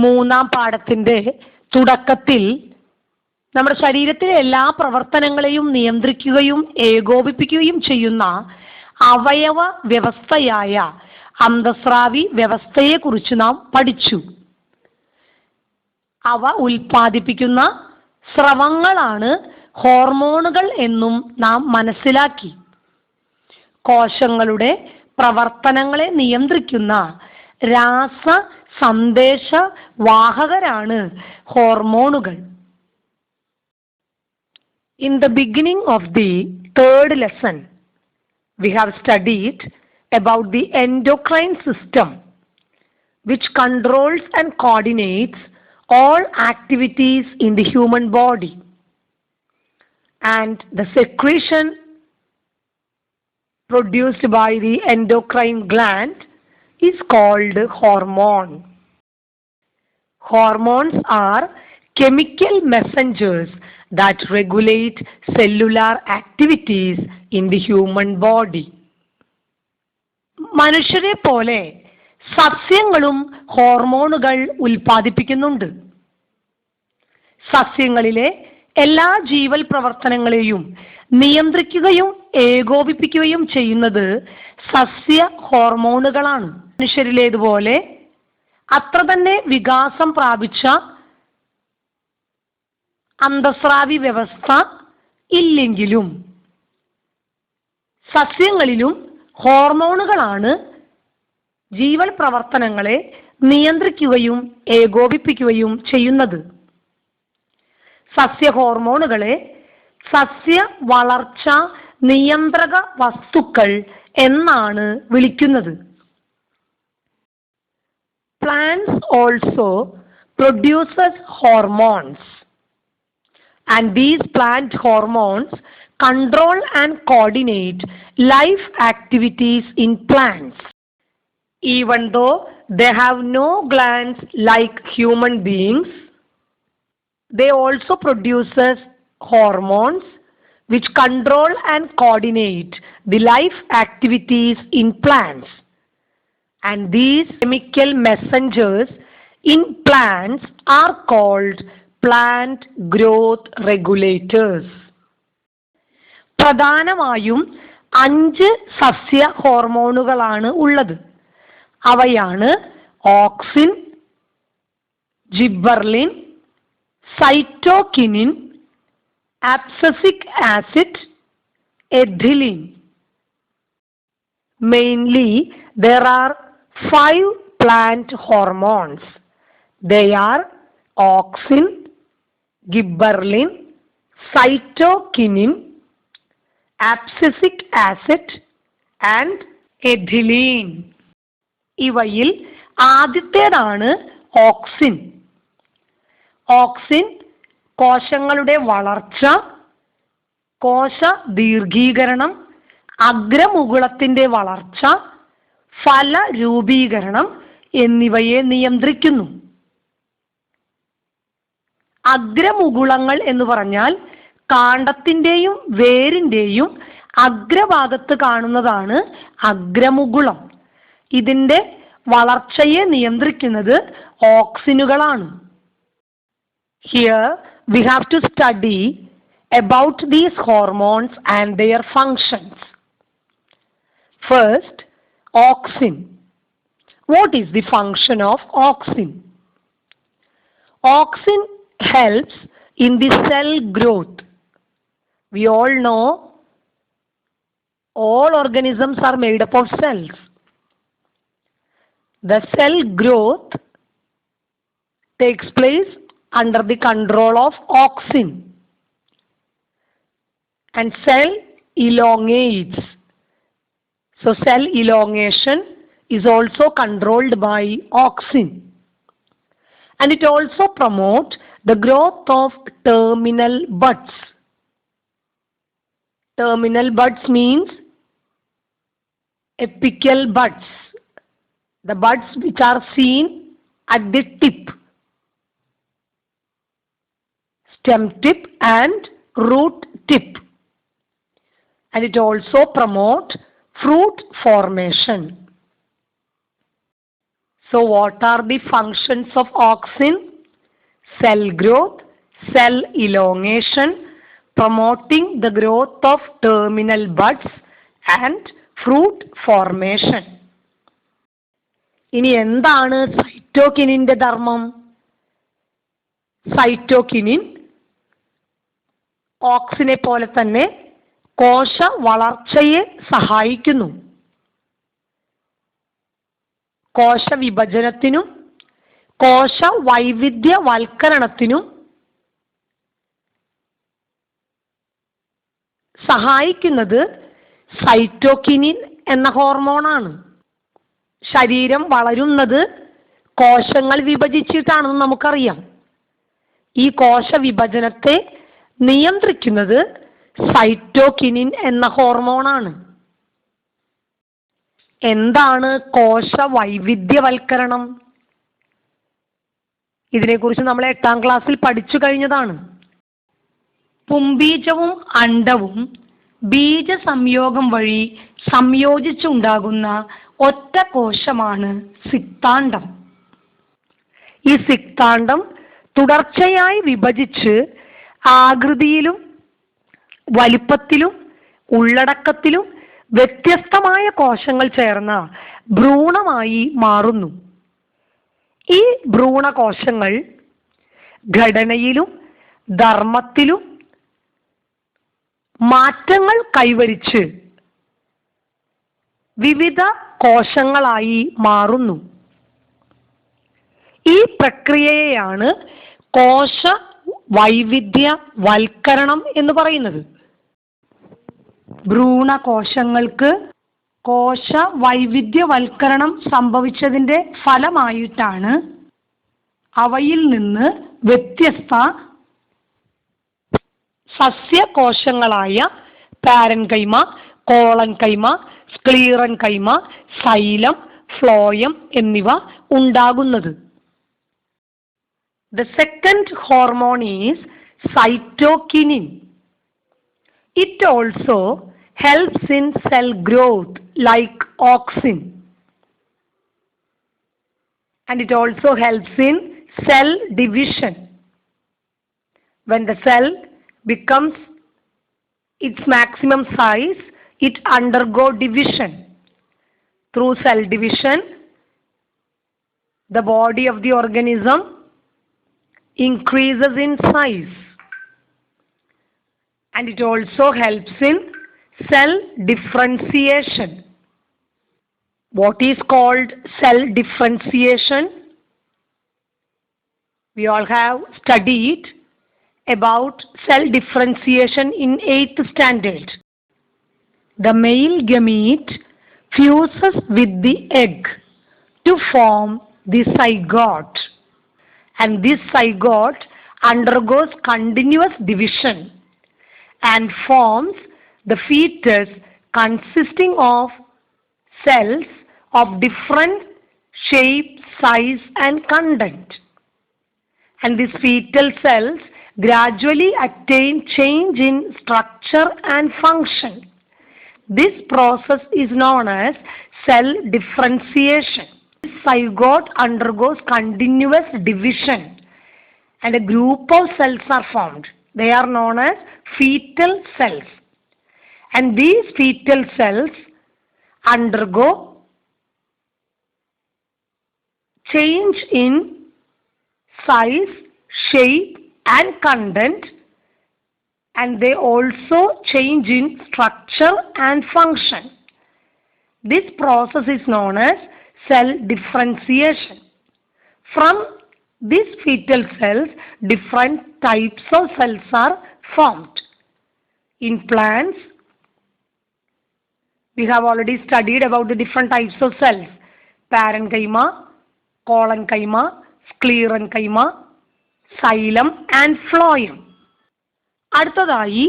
മൂന്നാം പാഠത്തിന്റെ തുടക്കത്തിൽ നമ്മുടെ ശരീരത്തിലെ എല്ലാ പ്രവർത്തനങ്ങളെയും നിയന്ത്രിക്കുകയും ഏകോപിപ്പിക്കുകയും ചെയ്യുന്ന അവയവ വ്യവസ്ഥയായ അന്തസ്രാവി വ്യവസ്ഥയെക്കുറിച്ച് നാം പഠിച്ചു. അവ ഉൽപ്പാദിപ്പിക്കുന്ന സ്രവങ്ങളാണ് ഹോർമോണുകൾ എന്നും നാം മനസ്സിലാക്കി. കോശങ്ങളുടെ പ്രവർത്തനങ്ങളെ നിയന്ത്രിക്കുന്ന രാസ സന്ദേശ വാഹകരാണ് ഹോർമോണുകൾ. In the beginning of the third lesson, we have studied about the endocrine system, which controls and coordinates all activities in the human body, and the secretion produced by the endocrine gland is called hormone. Hormones are chemical messengers that regulate cellular activities in the human body. മനുഷ്യരെ പോലെ സസ്യങ്ങളും ഹോർമോണുകൾ ഉൽപ്പാദിപ്പിക്കുന്നുണ്ട്. സസ്യങ്ങളിലെ എല്ലാ ജീവൽ പ്രവർത്തനങ്ങളെയും നിയന്ത്രിക്കുകയും ഏകോപിപ്പിക്കുകയും ചെയ്യുന്നത് സസ്യ ഹോർമോണുകളാണ്. മനുഷ്യരിലേതുപോലെ അത്ര തന്നെ വികാസം പ്രാപിച്ച അന്തസ്രാവി വ്യവസ്ഥ ഇല്ലെങ്കിലും സസ്യങ്ങളിലും ഹോർമോണുകളാണ് ജീവൽ പ്രവർത്തനങ്ങളെ നിയന്ത്രിക്കുകയും ഏകോപിപ്പിക്കുകയും ചെയ്യുന്നത്. സസ്യ ഹോർമോണുകളെ സസ്യ വളർച്ച നിയന്ത്രക വസ്തുക്കൾ എന്നാണ് വിളിക്കുന്നത്. Plants also produces hormones, and these plant hormones control and coordinate life activities in plants. Even though they have no glands like human beings, they also produces hormones which control and coordinate the life activities in plants. And these chemical messengers in plants are called plant growth regulators. പ്രധാനമായും 5 സസ്യ ഹോർമോണുകളാണ് ഉള്ളത്. അവയാണ് auxin, gibberellin, cytokinin, abscisic acid, ethylene. Mainly, there are 5 plant hormones. They are auxin, gibberellin, cytokinin, abscisic acid and ethylene. ഇവയിൽ ആദ്യത്തേതാണ് auxin. Auxin കോശങ്ങളുടെ വളർച്ച, കോശ ദീർഘീകരണം, അഗ്രമുകുളത്തിന്റെ വളർച്ച, ഫല രൂപീകരണം എന്നിവയെ നിയന്ത്രിക്കുന്നു. അഗ്രമുകുളങ്ങൾ എന്ന് പറഞ്ഞാൽ കാണ്ഡത്തിന്റെയും വേരിന്റെയും അഗ്രഭാഗത്ത് കാണുന്നതാണ് അഗ്രമുകുളം. ഇതിന്റെ വളർച്ചയെ നിയന്ത്രിക്കുന്നത് ഓക്സിനുകളാണ്. Here we have to study about these hormones and their functions. First, auxin. What is the function of auxin? Auxin helps in the cell growth. We all know all organisms are made up of cells. The cell growth takes place under the control of auxin, and cell elongates. So cell elongation is also controlled by auxin, and it also promotes the growth of terminal buds. Terminal buds means apical buds, the buds which are seen at the tip, stem tip and root tip, and it also promotes fruit formation. So what are the functions of auxin? Cell growth, cell elongation, promoting the growth of terminal buds and fruit formation. ഇനി എന്താണ് സൈറ്റോകിനിന്റെ ധർമ്മം? Cytokinin ഓക്സിനെ പോലെ തന്നെ കോശ വളർച്ചയെ സഹായിക്കുന്നു. കോശ വിഭജനത്തിനും കോശ വൈവിധ്യവൽക്കരണത്തിനും സഹായിക്കുന്നത് സൈറ്റോകിനിൻ എന്ന ഹോർമോണാണ്. ശരീരം വളരുന്നത് കോശങ്ങൾ വിഭജിച്ചിട്ടാണെന്ന് നമുക്കറിയാം. ഈ കോശ വിഭജനത്തെ നിയന്ത്രിക്കുന്നത് സൈറ്റോകിനിൻ എന്ന ഹോർമോണാണ്. എന്താണ് കോശ വൈവിധ്യവൽക്കരണം? ഇതിനെക്കുറിച്ച് നമ്മൾ 8ാം ക്ലാസ്സിൽ പഠിച്ചു കഴിഞ്ഞതാണ്. പുംബീജവും അണ്ഡവും ബീജസംയോഗം വഴി സംയോജിച്ചുണ്ടാകുന്ന ഒറ്റ കോശമാണ് സിക്താണ്ഡം. ഈ സിക്താണ്ഡം തുടർച്ചയായി വിഭജിച്ച് ആകൃതിയിലും വലിപ്പത്തിലും ഉള്ളടക്കത്തിലും വ്യത്യസ്തമായ കോശങ്ങൾ ചേർന്ന ഭ്രൂണമായി മാറുന്നു. ഈ ഭ്രൂണകോശങ്ങൾ ഘടനയിലും ധർമ്മത്തിലും മാറ്റങ്ങൾ കൈവരിച്ച് വിവിധ കോശങ്ങളായി മാറുന്നു. ഈ പ്രക്രിയയെയാണ് കോശ വൈവിധ്യവൽക്കരണം എന്ന് പറയുന്നത്. ഭ്രൂണകോശങ്ങൾക്ക് കോശ വൈവിധ്യവൽക്കരണം സംഭവിച്ചതിന്റെ ഫലമായിട്ടാണ് അവയിൽ നിന്ന് വ്യത്യസ്ത സസ്യകോശങ്ങളായ പാരൻകൈമ, കോളൻകൈമ, സ്ക്ലീറൻകൈമ, സൈലം, ഫ്ലോയം എന്നിവ ഉണ്ടാകുന്നത്. The second hormone is cytokinin. It also helps in cell growth like auxin. And it also helps in cell division. When the cell becomes its maximum size, it undergoes division. Through cell division, the body of the organism increases in size. And it also helps in cell differentiation. What is called cell differentiation? We all have studied about cell differentiation in 8th standard. The male gamete fuses with the egg to form the zygote, and this zygote undergoes continuous division and forms the fetus consisting of cells of different shape, size and content. And these fetal cells gradually attain change in structure and function. This process is known as cell differentiation. This zygote undergoes continuous division and a group of cells are formed. They are known as fetal cells. And these fetal cells undergo change in size, shape and content, and they also change in structure and function. This process is known as cell differentiation. From these fetal cells, different types of cells are formed. In plants, we have already studied about the different types of cells: parenchyma, collenchyma, sclerenchyma, xylem and phloem. അടുത്തതായി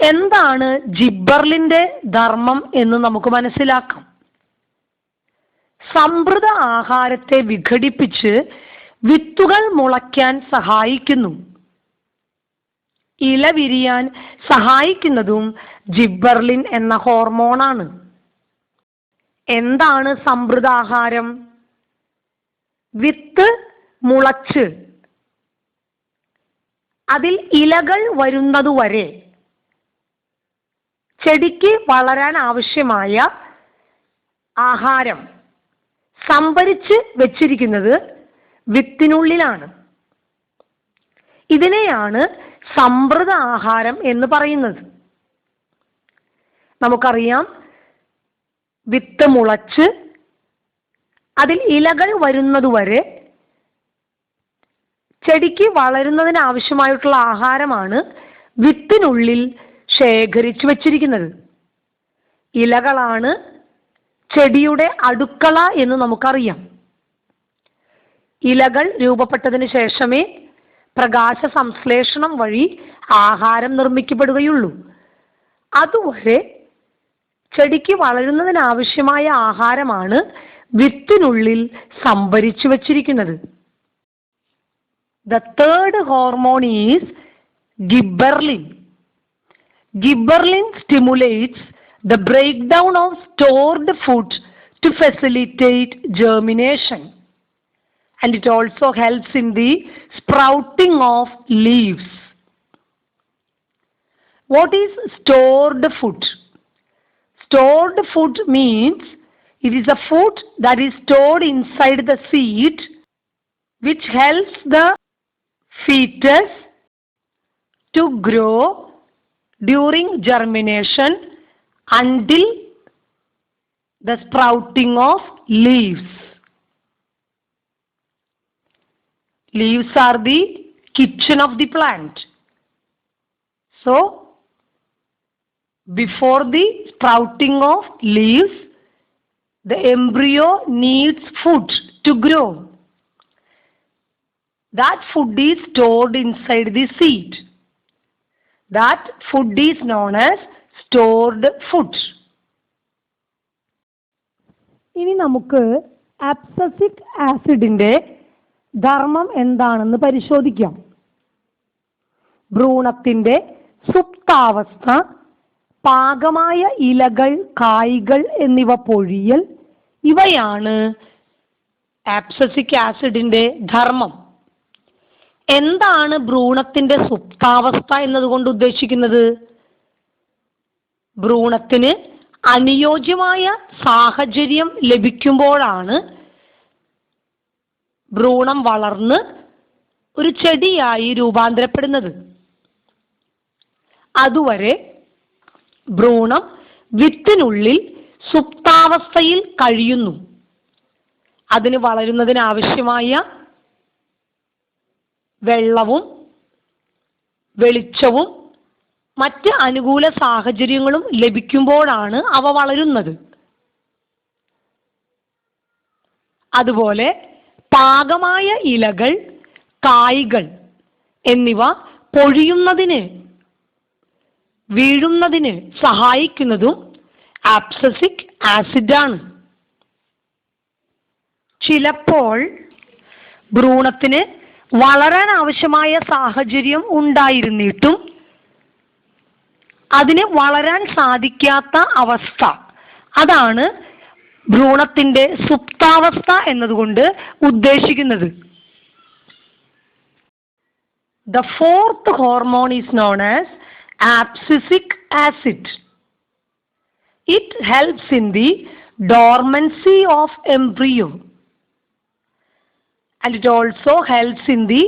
എന്താണ് ജിബ്ബർലിന്റെ ധർമ്മം എന്ന് നമുക്ക് മനസ്സിലാക്കാം. സമൃദ്ധ ആഹാരത്തെ വിഘടിപ്പിച്ച് വിത്തുകൾ മുളയ്ക്കാൻ സഹായിക്കുന്നു. ഇല വിരിയാൻ സഹായിക്കുന്നതും ജിബ്ബർലിൻ എന്ന ഹോർമോണാണ്. എന്താണ് സമൃദ്ധാഹാരം? വിത്ത് മുളച്ച് അതിൽ ഇലകൾ വരുന്നതുവരെ ചെടിക്ക് വളരാൻ ആവശ്യമായ ആഹാരം സംഭരിച്ച് വെച്ചിരിക്കുന്നത് വിത്തിനുള്ളിലാണ്. ഇതിനെയാണ് സമൃദ്ധ ആഹാരം എന്ന് പറയുന്നത്. നമുക്കറിയാം, വിത്ത് മുളച്ച് അതിൽ ഇലകൾ വരുന്നതുവരെ ചെടിക്ക് വളരുന്നതിന് ആവശ്യമായിട്ടുള്ള ആഹാരമാണ് വിത്തിനുള്ളിൽ ശേഖരിച്ചു വച്ചിരിക്കുന്നത്. ഇലകളാണ് ചെടിയുടെ അടുക്കള എന്ന് നമുക്കറിയാം. ഇലകൾ രൂപപ്പെട്ടതിന് ശേഷമേ പ്രകാശ സംശ്ലേഷണം വഴി ആഹാരം നിർമ്മിക്കപ്പെടുകയുള്ളൂ. അതുവരെ ചെടിക്ക് വളരുന്നതിനാവശ്യമായ ആഹാരമാണ് വിത്തിനുള്ളിൽ സംഭരിച്ചു വച്ചിരിക്കുന്നത്. The third hormone is gibberellin. Gibberellin stimulates the breakdown of stored food to facilitate germination, and it also helps in the sprouting of leaves. What is stored food? Stored food means it is a food that is stored inside the seed, which helps the fetus to grow during germination until the sprouting of leaves. Leaves are the kitchen of the plant. So, before the sprouting of leaves, the embryo needs food to grow. That food is stored inside the seed. That food is known as stored food. ഇനി നമുക്ക് abscisic ആസിഡിന്റെ ധർമ്മം എന്താണെന്ന് പരിശോധിക്കാം. ഭ്രൂണത്തിന്റെ സുപ്താവസ്ഥ, പാകമായ ഇലകൾ, കായ്കൾ എന്നിവ പൊഴിയൽ, ഇവയാണ് abscisic ആസിഡിന്റെ ധർമ്മം. എന്താണ് ഭ്രൂണത്തിന്റെ സുപ്താവസ്ഥ എന്നതുകൊണ്ട് ഉദ്ദേശിക്കുന്നത്? ഭ്രൂണത്തിന് അനുയോജ്യമായ സാഹചര്യം ലഭിക്കുമ്പോഴാണ് ഭ്രൂണം വളർന്ന് ഒരു ചെടിയായി രൂപാന്തരപ്പെടുന്നത്. അതുവരെ ഭ്രൂണം വിത്തിനുള്ളിൽ സുപ്താവസ്ഥയിൽ കഴിയുന്നു. അതിന് വളരുന്നതിനാവശ്യമായ വെള്ളവും വെളിച്ചവും മറ്റ് അനുകൂല സാഹചര്യങ്ങളും ലഭിക്കുമ്പോഴാണ് അവ വളരുന്നത്. അതുപോലെ പാകമായ ഇലകൾ, കായ്കൾ എന്നിവ പൊഴിയുന്നതിന്, വീഴുന്നതിന് സഹായിക്കുന്നതും അബ്സസിക് ആസിഡാണ്. ചിലപ്പോൾ ഭ്രൂണത്തിന് വളരാൻ ആവശ്യമായ സാഹചര്യം ഉണ്ടായിരുന്നിട്ടും അതിന് വളരാൻ സാധിക്കാത്ത അവസ്ഥ, അതാണ് ഭ്രൂണത്തിന്റെ സുപ്താവസ്ഥ എന്നതുകൊണ്ട് ഉദ്ദേശിക്കുന്നത്. The fourth hormone is known as abscisic acid. It helps in the dormancy of embryo, and it also helps in the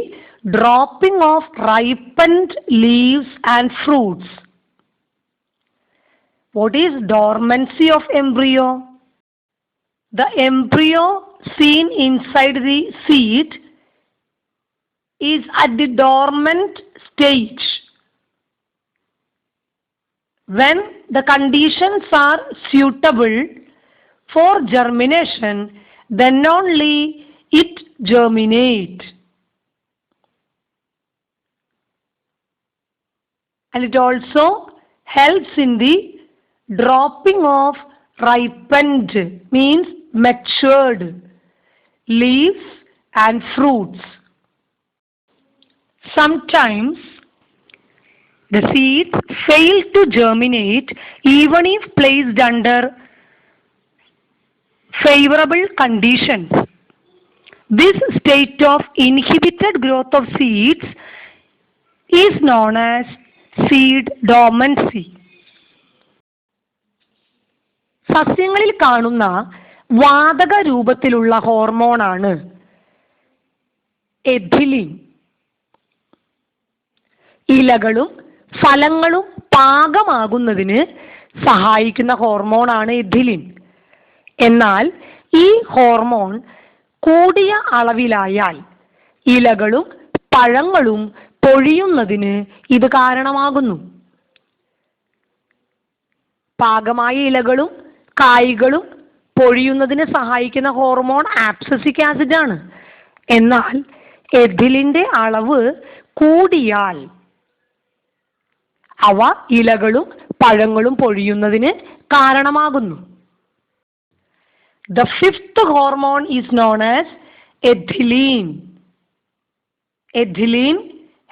dropping of ripened leaves and fruits. What is dormancy of embryo? The embryo seen inside the seed is at the dormant stage. When the conditions are suitable for germination, then only it germinates. And it also helps in the dropping of ripened, means matured, leaves and fruits. Sometimes the seeds fail to germinate even if placed under favorable conditions. This state of inhibited growth of seeds is known as seed dormancy. സസ്യങ്ങളിൽ കാണുന്ന വാതക രൂപത്തിലുള്ള ഹോർമോണാണ് ethylene. ഇലകളും ഫലങ്ങളും പാകമാകുന്നതിന് സഹായിക്കുന്ന ഹോർമോണാണ് ethylene. എന്നാൽ ഈ ഹോർമോൺ കൂടിയ അളവിലായാൽ ഇലകളും പഴങ്ങളും പൊഴിയുന്നതിന് ഇത് കാരണമാകുന്നു. പാകമായ ഇലകളും കായ്കളും പൊഴിയുന്നതിന് സഹായിക്കുന്ന ഹോർമോൺ ആബ്സസിക് ആസിഡ് ആണ്. എന്നാൽ എഥിലിന്റെ അളവ് കൂടിയാൽ അവ ഇലകളും പഴങ്ങളും പൊഴിയുന്നതിന് കാരണമാകുന്നു. The fifth hormone is known as ethylene. Ethylene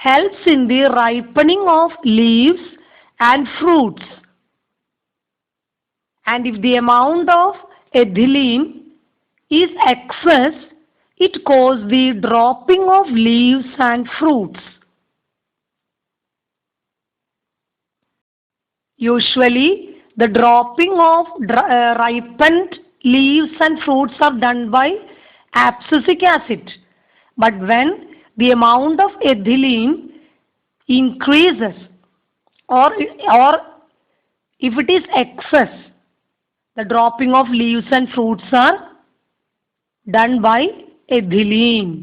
helps in the ripening of leaves and fruits. And if the amount of ethylene is excess, it causes the dropping of leaves and fruits. Usually, the dropping of ripened leaves and fruits are done by abscisic acid. But when the amount of ethylene increases or if it is excess, the dropping of leaves and fruits are done by ethylene.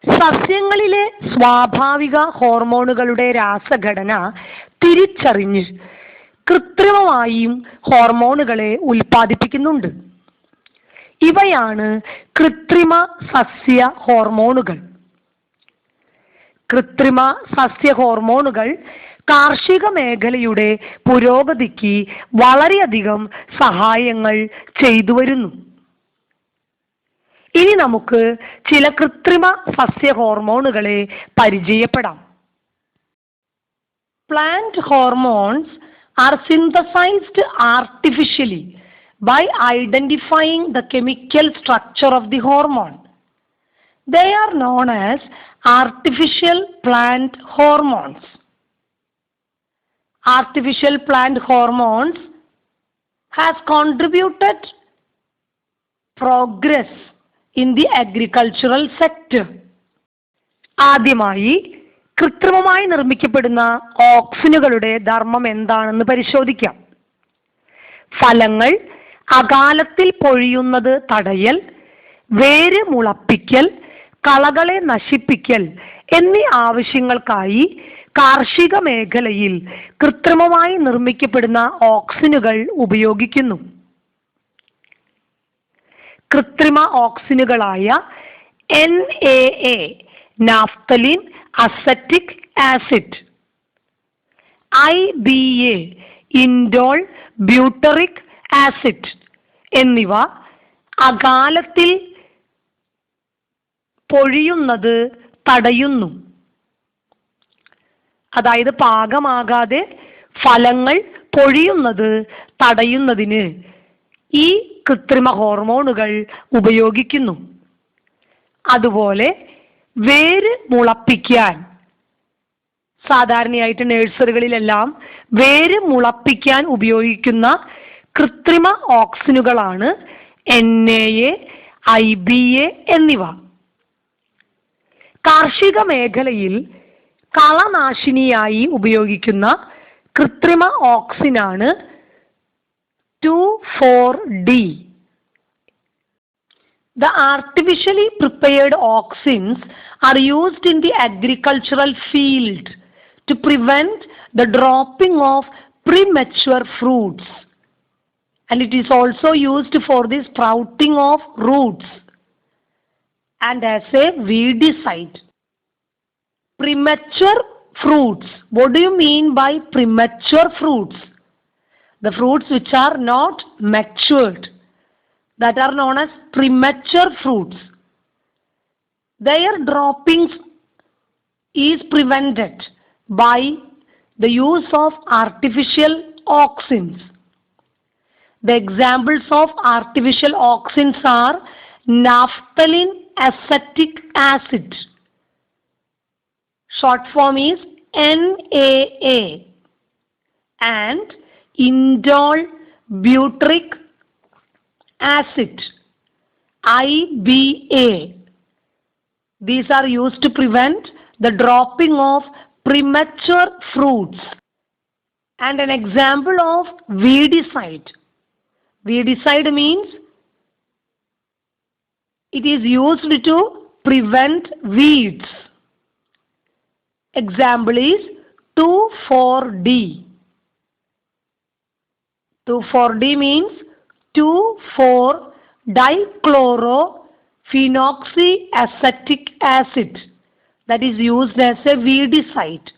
സസ്യങ്ങളിലെ സ്വാഭാവിക ഹോർമോണുകളുടെ രാസഘടന തിരിച്ചറിഞ്ഞ് കൃത്രിമമായും ഹോർമോണുകളെ ഉൽപ്പാദിപ്പിക്കുന്നുണ്ട്. ഇവയാണ് കൃത്രിമ സസ്യ ഹോർമോണുകൾ. കൃത്രിമ സസ്യ ഹോർമോണുകൾ കാർഷിക മേഖലയുടെ പുരോഗതിക്ക് വളരെയധികം സഹായങ്ങൾ ചെയ്തു വരുന്നു. ഇനി നമുക്ക് ചില കൃത്രിമ സസ്യ ഹോർമോണുകളെ പരിചയപ്പെടാം. Plant hormones are synthesized artificially by identifying the chemical structure of the hormone. They are known as artificial plant hormones. Artificial plant hormones has contributed progress in the agricultural sector. ആദ്യമായി കൃത്രിമമായി നിർമ്മിക്കപ്പെടുന്ന ഓക്സിനുകളുടെ ധർമ്മം എന്താണെന്ന് പരിശോധിക്കാം. ഫലങ്ങൾ അകാലത്തിൽ പൊഴിയുന്നത് തടയൽ, വേര് മുളപ്പിക്കൽ, കളകളെ നശിപ്പിക്കൽ എന്നീ ആവശ്യങ്ങൾക്കായി കാർഷിക മേഖലയിൽ കൃത്രിമമായി നിർമ്മിക്കപ്പെടുന്ന ഓക്സിനുകൾ ഉപയോഗിക്കുന്നു. കൃത്രിമ ഓക്സിനുകളായ NAA, naphthalene acetic acid, IBA, indole butyric acid എന്നിവ അകാലത്തിൽ പൊഴിയുന്നത് തടയുന്നു. അതായത് പാകമാകാതെ ഫലങ്ങൾ പൊഴിയുന്നത് തടയുന്നതിന് ഈ കൃത്രിമ ഹോർമോണുകൾ ഉപയോഗിക്കുന്നു. അതുപോലെ വേര് മുളപ്പിക്കാൻ, സാധാരണയായിട്ട് നഴ്സറികളിലെല്ലാം വേര് മുളപ്പിക്കാൻ ഉപയോഗിക്കുന്ന കൃത്രിമ ഓക്സിനുകളാണ് NAA, IBA എന്നിവ. കാർഷിക മേഖലയിൽ കളനാശിനിയായി ഉപയോഗിക്കുന്ന കൃത്രിമ ഓക്സിനാണ് 2,4-D. The artificially prepared auxins are used in the agricultural field to prevent the dropping of premature fruits, and it is also used for the sprouting of roots and as a weedicide. Premature fruits. What do you mean by premature fruits? The fruits which are not matured, that are known as premature fruits. Their droppings is prevented by the use of artificial auxins. The examples of artificial auxins are naphthalene acetic acid. Short form is NAA. And indole butyric acid, IBA. These are used to prevent the dropping of premature fruits. And an example of weedicide. Weedicide means it is used to prevent weeds. Example is 2,4-D. 2,4-D means 2,4-dichlorophenoxyacetic acid, that is used as a weedicide.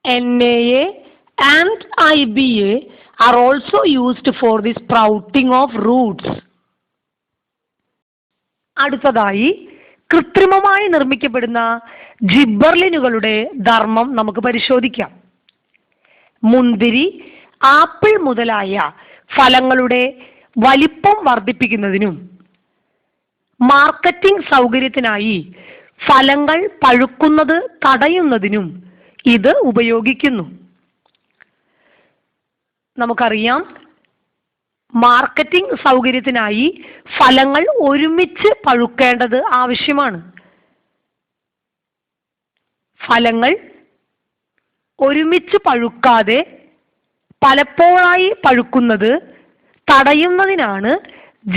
NAA and IBA are also used for the sprouting of roots. അടുത്തതായി കൃത്രിമമായി നിർമ്മിക്കപ്പെടുന്ന ജിബ്ബർലിനുകളുടെ ധർമ്മം നമുക്ക് പരിശോധിക്കാം. മുന്തിരി, apple മുതലായ ഫലങ്ങളുടെ വലിപ്പം വർദ്ധിപ്പിക്കുന്നതിനും മാർക്കറ്റിംഗ് സൗകര്യത്തിനായി ഫലങ്ങൾ പഴുക്കുന്നത് തടയുന്നതിനും ഇത് ഉപയോഗിക്കുന്നു. നമുക്കറിയാം, മാർക്കറ്റിംഗ് സൗകര്യത്തിനായി ഫലങ്ങൾ ഒരുമിച്ച് പഴുക്കേണ്ടത് ആവശ്യമാണ്. ഫലങ്ങൾ ഒരുമിച്ച് പഴുക്കാതെ പലപ്പോഴായി പഴുക്കുന്നത് തടയുന്നതിനാണ്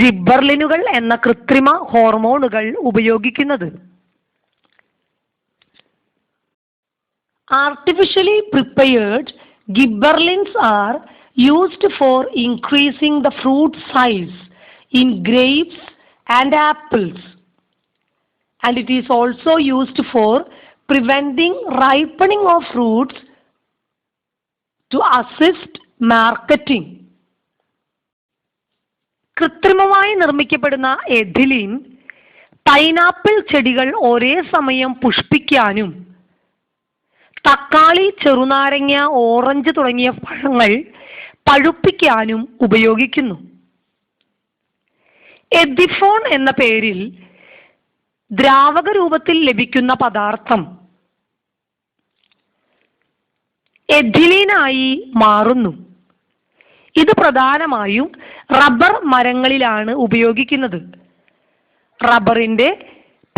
ജിബ്ബർലിനുകൾ എന്ന കൃത്രിമ ഹോർമോണുകൾ ഉപയോഗിക്കുന്നത്. Artificially prepared gibberellins are used for increasing the fruit size in grapes and apples, and it is also used for preventing ripening of fruits to assist marketing. കൃത്രിമമായി നിർമ്മിക്കപ്പെടുന്ന എഥിലീൻ പൈനാപ്പിൾ ചെടികൾ ഒരേ സമയം പുഷ്പിക്കാനും തക്കാളി, ചെറുനാരങ്ങ, ഓറഞ്ച് തുടങ്ങിയ പഴങ്ങൾ പഴുപ്പിക്കാനും ഉപയോഗിക്കുന്നു. എഥിഫോൺ എന്ന പേരിൽ ദ്രാവക രൂപത്തിൽ ലഭിക്കുന്ന പദാർത്ഥം എഥിലീനായി മാറുന്നു. ഇത് പ്രധാനമായും റബ്ബർ മരങ്ങളിലാണ് ഉപയോഗിക്കുന്നത്. റബ്ബറിന്റെ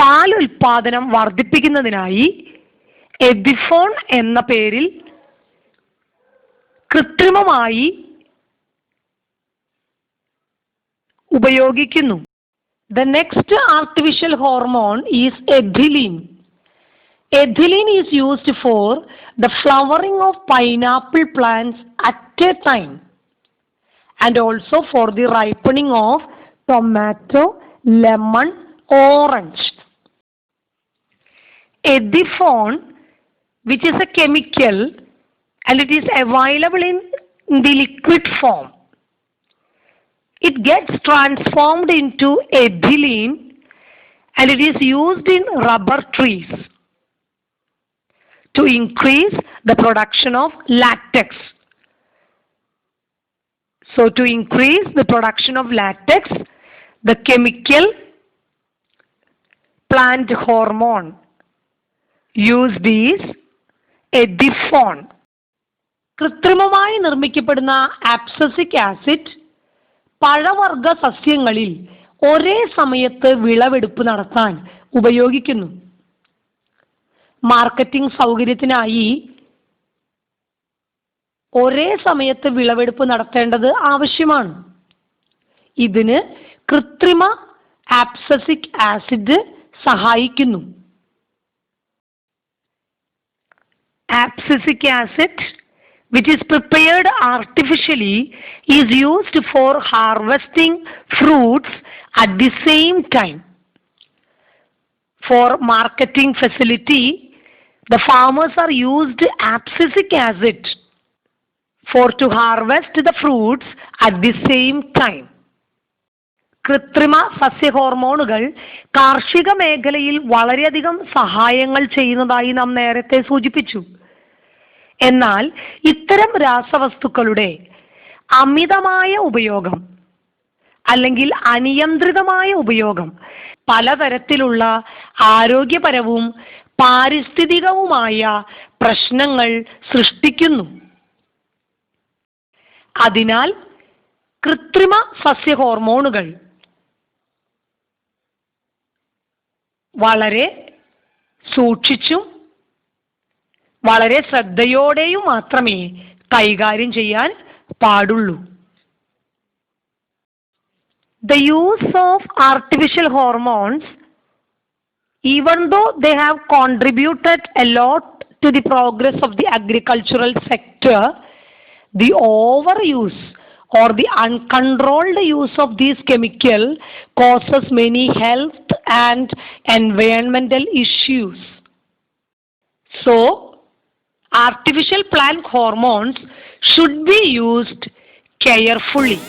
പാൽ ഉൽപാദനം വർദ്ധിപ്പിക്കുന്നതിനായി എഥിഫോൺ എന്ന പേരിൽ കൃത്രിമമായി ഉപയോഗിക്കുന്നു. The next artificial hormone is ethylene. Ethylene is used for the flowering of pineapple plants at a time, and also for the ripening of tomato, lemon, orange. Ethifone, which is a chemical, and it is available in the liquid form. It gets transformed into ethylene, and it is used in rubber trees to increase the production of latex. So to increase the production of latex, the chemical plant hormone used is എഥിഫോൺ. കൃത്രിമമായി നിർമ്മിക്കപ്പെടുന്ന ആബ്സസിക് acid പഴവർഗ സസ്യങ്ങളിൽ ഒരേ സമയത്ത് വിളവെടുപ്പ് നടത്താൻ ഉപയോഗിക്കുന്നു. Marketing സൗകര്യത്തിനായി ഒരേ സമയത്ത് വിളവെടുപ്പ് നടത്തേണ്ടത് ആവശ്യമാണ്. ഇതിന് കൃത്രിമ ആബ്സസിക് ആസിഡ് സഹായിക്കുന്നു. Abscisic acid, which is prepared artificially, is used for harvesting fruits at the same time. For marketing facility, the farmers are used abscisic acid for to harvest the fruits at the same time. കൃത്രിമ സസ്യ ഹോർമോണുകൾ കാർഷിക മേഖലയിൽ വളരെയധികം സഹായങ്ങൾ ചെയ്യുന്നതായി നാം നേരത്തെ സൂചിപ്പിച്ചു. എന്നാൽ ഇത്തരം രാസവസ്തുക്കളുടെ അമിതമായ ഉപയോഗം അല്ലെങ്കിൽ അനിയന്ത്രിതമായ ഉപയോഗം പലതരത്തിലുള്ള ആരോഗ്യപരവും പാരിസ്ഥിതികവുമായ പ്രശ്നങ്ങൾ സൃഷ്ടിക്കുന്നു. അതിനാൽ കൃത്രിമ സസ്യ ഹോർമോണുകൾ വളരെ സൂക്ഷിച്ചും വളരെ ശ്രദ്ധയോടെയും മാത്രമേ കൈകാര്യം ചെയ്യാൻ പാടുള്ളൂ. The use of artificial hormones, even though they have contributed a lot to the progress of the agricultural sector, the overuse or the uncontrolled use of these chemicals causes many health and environmental issues. So, artificial plant hormones should be used carefully.